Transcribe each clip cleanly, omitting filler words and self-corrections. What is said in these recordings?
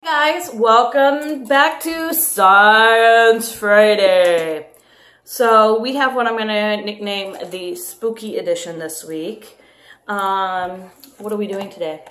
Guys, welcome back to Science Friday. So we have what I'm going to nickname the spooky edition this week. What are we doing today?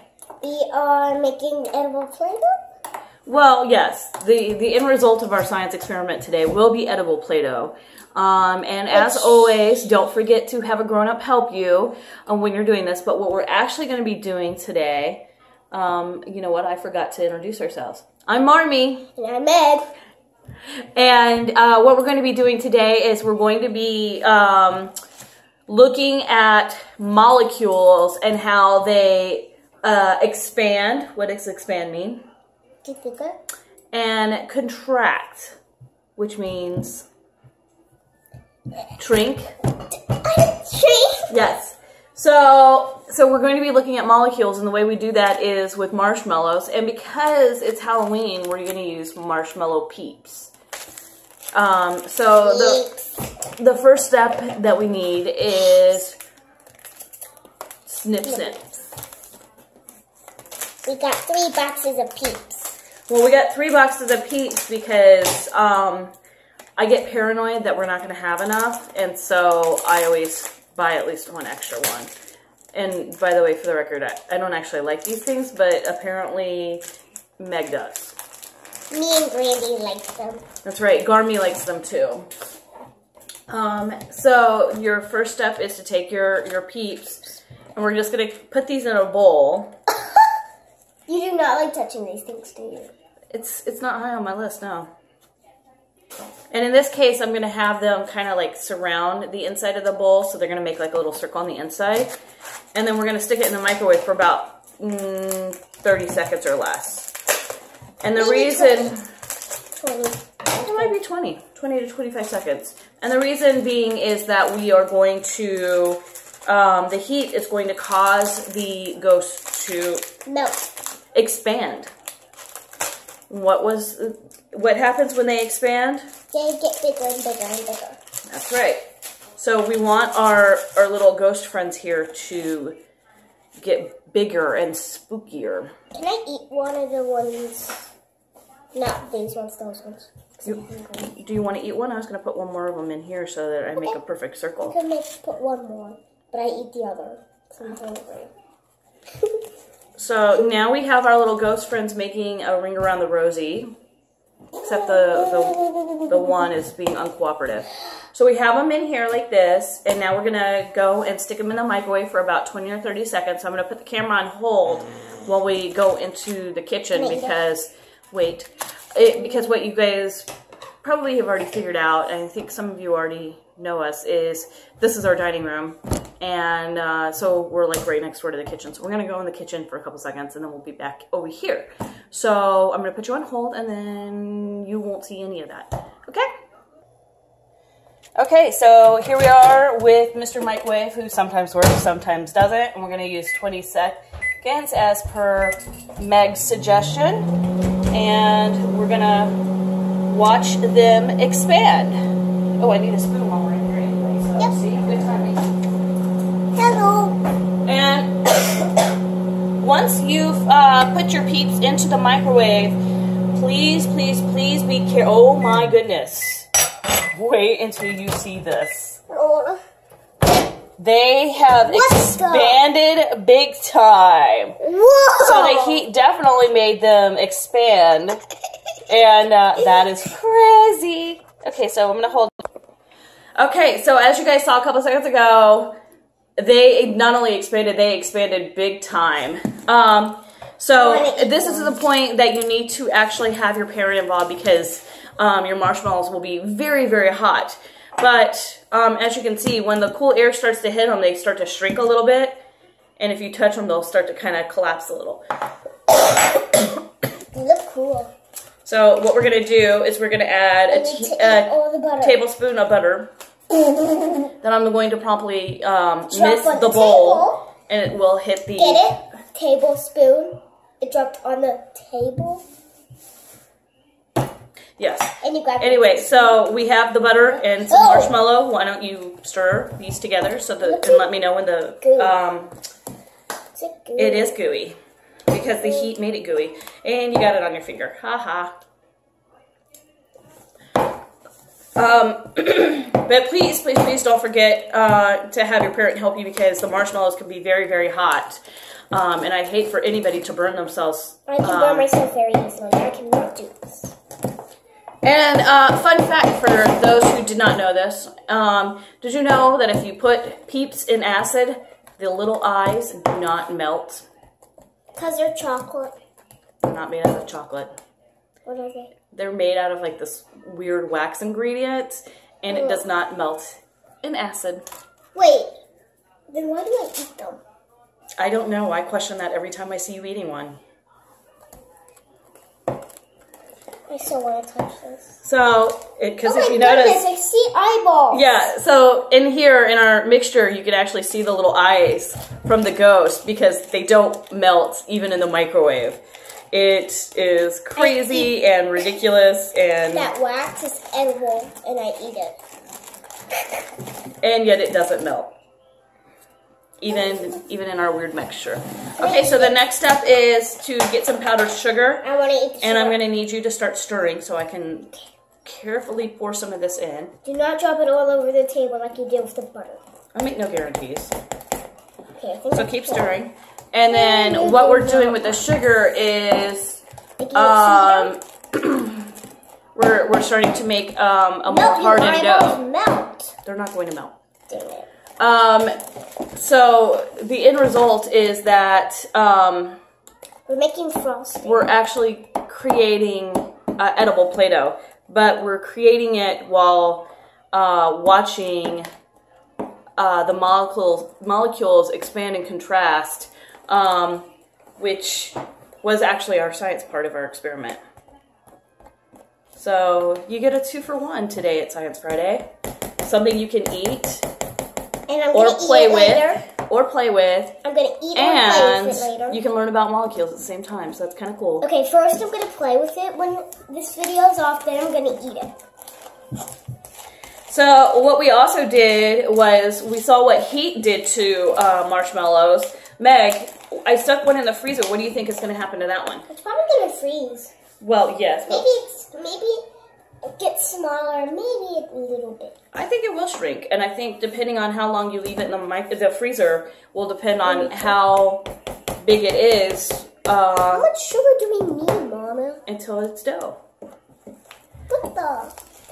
We are making edible Play-Doh. Well, yes, the end result of our science experiment today will be edible Play-Doh. And as always, don't forget to have a grown-up help you when you're doing this. But what we're actually going to be doing today, you know what? I forgot to introduce ourselves. I'm Marmy. And I'm Meg. And what we're going to be doing today is we're going to be looking at molecules and how they expand. What does expand mean? Get bigger. And contract, which means shrink. Shrink? Yes. So we're going to be looking at molecules, and the way we do that is with marshmallows. And because it's Halloween, we're going to use marshmallow peeps. So the first step that we need is snip snips. We got 3 boxes of peeps. Well, we got 3 boxes of peeps because I get paranoid that we're not going to have enough, and so I always buy at least one extra one. And by the way, for the record, I don't actually like these things, but apparently Meg does. Me and Brandy like them. That's right, Garmy likes them too. So your first step is to take your peeps, and we're just going to put these in a bowl. You do not like touching these things, do you? It's not high on my list, no. And in this case, I'm going to have them kind of like surround the inside of the bowl. So they're going to make like a little circle on the inside. And then we're going to stick it in the microwave for about 30 seconds or less. And the reason... 20. It might be 20 to 25 seconds. And the reason being is that we are going to... the heat is going to cause the ghost to... expand. What happens when they expand? They get bigger and bigger and bigger. That's right. So we want our little ghost friends here to get bigger and spookier. Can I eat one of the ones? Not these ones, those ones. Do you want to eat one? I was going to put one more of them in here so that I make a perfect circle. I can put one more, but I eat the other. So I'm hungry. So now we have our little ghost friends making a ring around the rosy. Except the one is being uncooperative. So we have them in here like this, and now we're going to go and stick them in the microwave for about 20 or 30 seconds. So I'm going to put the camera on hold while we go into the kitchen because, because what you guys probably have already figured out, and I think some of you already know us, is this is our dining room. And so we're like right next door to the kitchen. So we're going to go in the kitchen for a couple seconds and then we'll be back over here. So I'm going to put you on hold and then you won't see any of that. Okay? Okay, so here we are with Mr. Microwave, who sometimes works, sometimes doesn't. And we're going to use 20 seconds as per Meg's suggestion. And we're going to watch them expand. Oh, I need a spoon while we're in here anyway. So yep. See, good timing. Hello. And once you've put your peeps into the microwave, please, please, please be careful. Oh my goodness. Wait until you see this. They have expanded big time. Whoa. So the heat definitely made them expand. And that is crazy. Okay, so I'm going to hold. Okay, so as you guys saw a couple seconds ago, they not only expanded, they expanded big time. So this is the point that you need to actually have your parent involved because your marshmallows will be very, very hot. But as you can see, when the cool air starts to hit them, they start to shrink a little bit. And if you touch them, they'll start to kind of collapse a little. They look cool. So what we're going to do is we're going to add a tablespoon of butter. Then I'm going to promptly miss the bowl, and it will hit the... Get it? Tablespoon. It dropped on the table. Yes. And you grabbed anyway, so we have the butter and some marshmallow. Why don't you stir these together so that and let me know when the it is gooey. because the heat made it gooey. And you got it on your finger. Ha ha. But please don't forget to have your parent help you because the marshmallows can be very, very hot. And I hate for anybody to burn themselves. I can burn myself very easily. I cannot do this. And fun fact for those who did not know this, did you know that if you put Peeps in acid, the little eyes do not melt? Because they're chocolate. They're not made out of chocolate. What are they? They're made out of like this weird wax ingredient, and it does not melt in acid. Wait, then why do I eat them? I don't know. I question that every time I see you eating one. I still want to touch this. So, because if you goodness, notice, I see eyeballs. yeah. So in here in our mixture, you can actually see the little eyes from the ghost because they don't melt even in the microwave. It is crazy and ridiculous, and that wax is edible, and I eat it. And yet it doesn't melt. Even in our weird mixture. Okay, so the next step is to get some powdered sugar. I want to eat the sugar. And I'm going to need you to start stirring so I can carefully pour some of this in. Do not drop it all over the table like you did with the butter. I make no guarantees. Okay, I think So keep stirring. And then what we're doing with the sugar is we're starting to make a more hardened dough. Melt. They're not going to melt. Dang it. So the end result is that We're making frosting. we're actually creating edible Play-Doh, but we're creating it while watching the molecules expand and contrast, which was actually our science part of our experiment. So you get a 2-for-1 today at Science Friday. Something you can eat. And I'm going to eat it later. Or play with. I'm going to eat or play with it later. You can learn about molecules at the same time, so that's kind of cool. Okay, first I'm going to play with it when this video is off, then I'm going to eat it. So what we also did was we saw what heat did to marshmallows. Meg, I stuck one in the freezer. What do you think is going to happen to that one? It's probably going to freeze. Well, yes. Maybe it gets smaller, maybe a little bit. I think it will shrink, and I think depending on how long you leave it in the freezer will depend on how big it is. How much sugar do we need, Mama? Until it's dough.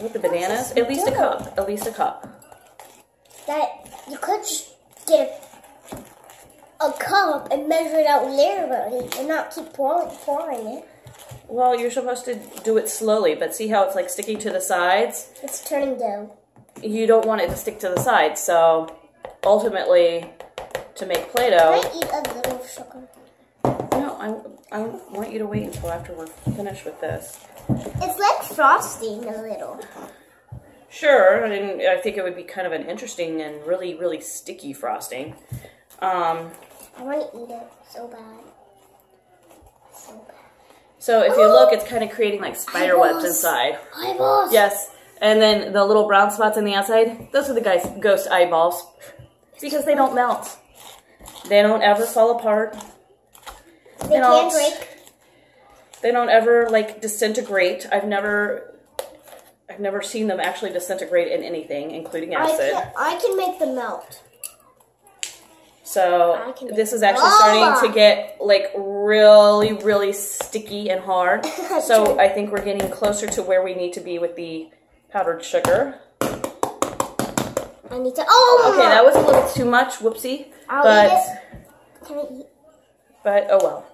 With the bananas, at least a cup. At least a cup. That you could just get a cup and measure it out later, and not keep pouring it. Well, you're supposed to do it slowly, but see how it's like sticking to the sides? It's turning dough. You don't want it to stick to the sides, so ultimately, to make Play-Doh... Can I eat a little sugar? No, I want you to wait until after we're finished with this. It's like frosting a little. Sure, and I think it would be kind of an interesting and really, really sticky frosting. I want to eat it so bad. So bad. So if you look, it's kind of creating like spider webs inside. Eyeballs. Yes, and then the little brown spots on the outside, those are the ghost eyeballs. Because they don't melt. They don't ever fall apart. They can't break. They don't ever like disintegrate. I've never seen them actually disintegrate in anything, including acid. I can make them melt. So this is actually starting to get like really, really sticky and hard. So I think we're getting closer to where we need to be with the powdered sugar. I need to. Oh! Okay, that was a little too much. Whoopsie. I'll eat it. Can I eat? But oh well.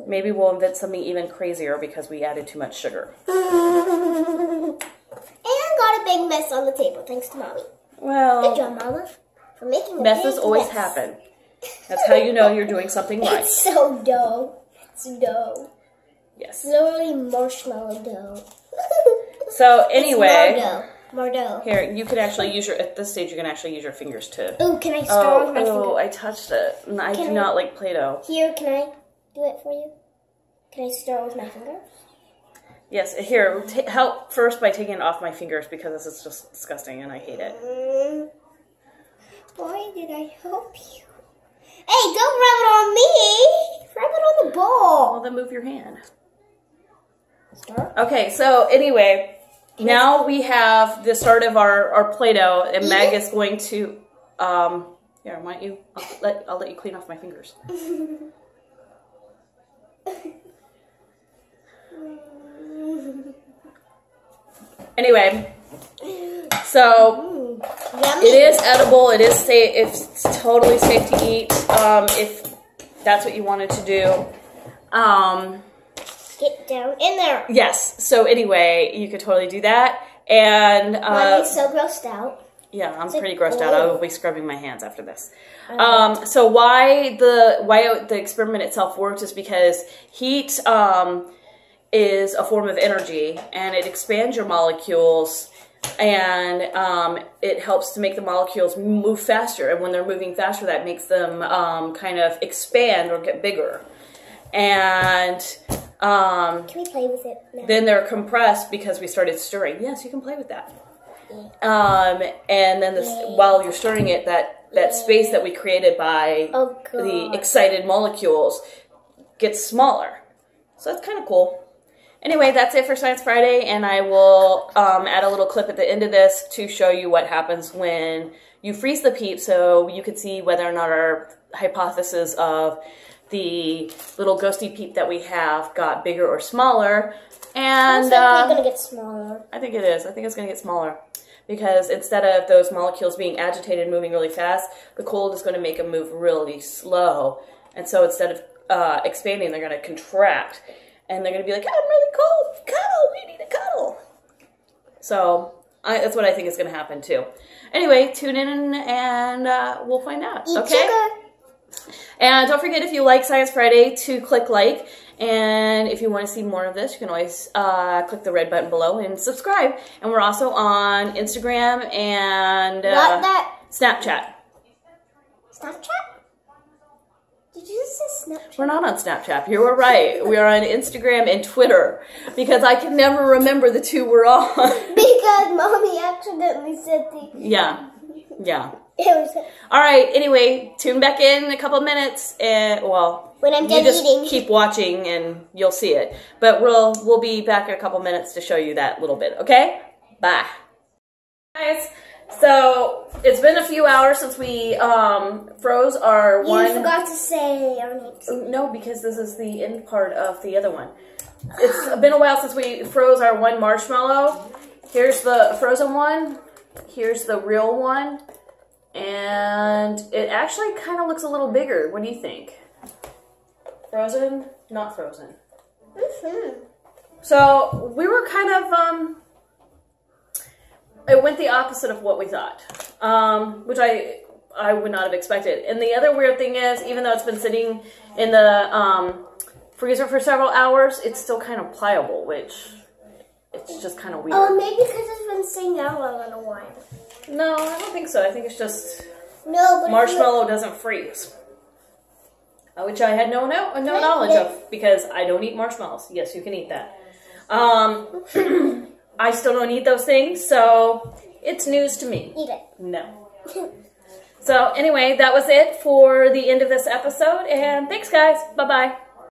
Maybe we'll invent something even crazier because we added too much sugar. And got a big mess on the table, thanks to Mommy. Well, good job, Mama. For making a messes big always mess. happen. That's how you know you're doing something right. It's so dough. It's dough. Yes. Literally marshmallow dough. So anyway, more dough. Here you can actually use at this stage you can actually use your fingers too. Oh, can I start with my finger? Oh, I touched it. I do not like Play-Doh. Here, can I do it for you? Can I start with my finger? Yes. Here, help first by taking it off my fingers because this is just disgusting and I hate it. Why did I help you? Hey, don't rub it on me. Rub it on the ball. Well, then move your hand. Start. Okay, so anyway, now we have the start of our Play-Doh, and Meg is going to, here, why don't you, I'll let you clean off my fingers. Anyway, so Yummy. it is edible. It is safe. It's totally safe to eat if that's what you wanted to do. Get down in there. Yes. So anyway, you could totally do that. And I'm so grossed out. yeah, I'm pretty grossed out. I will be scrubbing my hands after this. So why the experiment itself works is because heat is a form of energy, and it expands your molecules, and it helps to make the molecules move faster. And when they're moving faster, that makes them kind of expand or get bigger. And can we play with it now? then they're compressed because we started stirring. Yes, you can play with that. And then while you're stirring it, that space that we created by the excited molecules gets smaller. So that's kind of cool. Anyway, that's it for Science Friday, and I will add a little clip at the end of this to show you what happens when you freeze the peep, so you can see whether or not our hypothesis of the little ghosty peep that we have got bigger or smaller. And it's definitely going to get smaller. I think it is. I think it's going to get smaller. Because instead of those molecules being agitated and moving really fast, the cold is going to make them move really slow. And so instead of expanding, they're going to contract. And they're going to be like, I'm really cold. Cuddle. We need a cuddle. So that's what I think is going to happen too. Anyway, tune in and we'll find out. Eat okay? sugar. And don't forget, if you like Science Friday, to click like. And if you want to see more of this, you can always click the red button below and subscribe. And we're also on Instagram and Snapchat. Snapchat? Did you just say Snapchat? We're not on Snapchat. You were right. We are on Instagram and Twitter because I can never remember the two we're on. Because Mommy accidentally said the... Yeah. Yeah. All right. Anyway, tune back in a couple of minutes. And, well, when I'm done eating, keep watching and you'll see it. But we'll be back in a couple minutes to show you that little bit. Okay? Bye. Guys, so it's been a few hours since we froze our one. You forgot to say our names. No, because this is the end part of the other one. It's been a while since we froze our one marshmallow. Here's the frozen one. Here's the real one. And it actually kind of looks a little bigger. What do you think? Frozen? Not frozen. So we were kind of, it went the opposite of what we thought, which I would not have expected. And the other weird thing is, even though it's been sitting in the freezer for several hours, it's still kind of pliable, which it's just kind of weird. Oh, maybe because it's been sitting out long in a while. No, I don't think so. I think it's just but marshmallow doesn't freeze. Which I had no knowledge of because I don't eat marshmallows. Yes, you can eat that. I still don't eat those things, so it's news to me. Eat it. No. So anyway, that was it for the end of this episode, and thanks guys. Bye-bye.